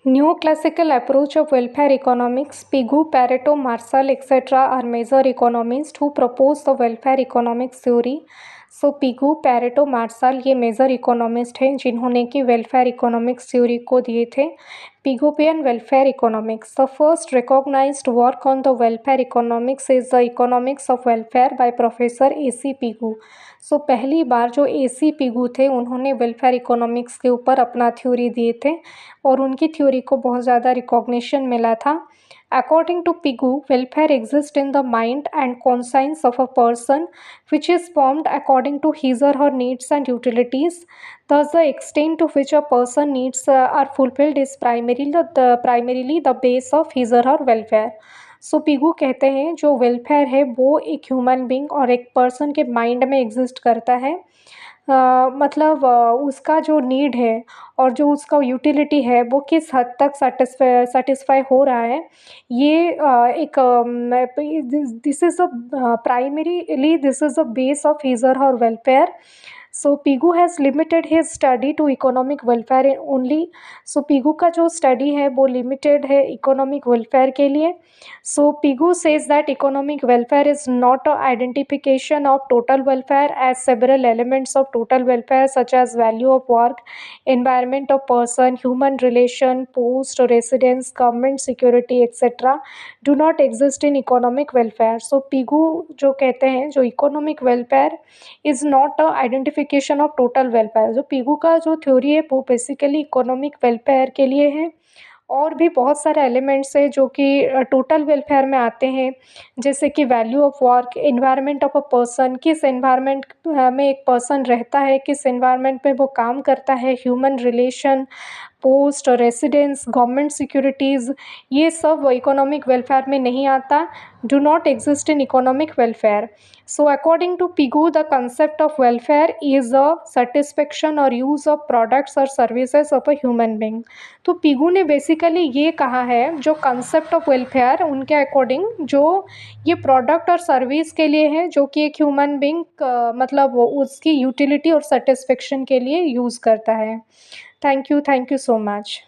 Neoclassical approach of welfare economics, Pigou, Pareto, Marshall, etc. are major economists who propose the welfare economics theory. So Pigou, Pareto, Marshall ये major economist हैं जिन्होंने कि welfare economics theory को दिए थे. Pigovian welfare economics. The first recognised work on the welfare economics is the economics of welfare by professor A C. Pigou. So पहली बार जो ए.सी. पिगू थे उन्होंने वेलफेयर इकोनॉमिक्स के ऊपर अपना थ्योरी दिए थे और उनकी थ्योरी को बहुत ज़्यादा रिकॉग्निशन मिला था. According to Pigou, welfare exists in the mind and conscience of a person, which is formed according to his or her needs and utilities. Thus, the extent to which a person needs are fulfilled is primarily the base of his or her welfare. So Pigou कहते हैं जो welfare है वो एक human being और एक person के mind में एग्जिस्ट करता है. मतलब उसका जो नीड है और जो उसका यूटिलिटी है वो किस हद तक सेटिस्फाई हो रहा है, ये एक this is a primarily this is the base of his और her welfare. So Pigou has limited his study to economic welfare only. So Pigou का जो स्टडी है वो लिमिटेड है इकोनॉमिक वेलफेयर के लिए. So Pigou says that economic welfare is not a identification of total welfare as several elements of total welfare such as value of work, environment of person, human relation, post, residence, government security, etc. do not exist in economic welfare. So Pigou जो कहते हैं जो economic welfare is not a identification of total welfare. जो Pigou का जो theory है वो basically economic welfare के लिए है. और भी बहुत सारे एलिमेंट्स है जो कि टोटल वेलफेयर में आते हैं, जैसे कि value of work, environment of a person, किस एनवायरनमेंट में एक पर्सन रहता है, किस एनवायरनमेंट में वो काम करता है, human relation, post, residence, government securities, ये सब इकोनॉमिक वेलफेयर में नहीं आता, do not exist in economic welfare. So according to Pigou the concept of welfare is a satisfaction और यूज़ ऑफ प्रोडक्ट्स और services of a human being. तो Pigou ने basically ये कहा है जो कंसेप्ट ऑफ वेलफेयर उनके अकॉर्डिंग जो ये प्रोडक्ट और सर्विस के लिए है जो कि एक ह्यूमन बींग मतलब उसकी यूटिलिटी और सेटिस्फेक्शन के लिए यूज़ करता है. Thank you so much.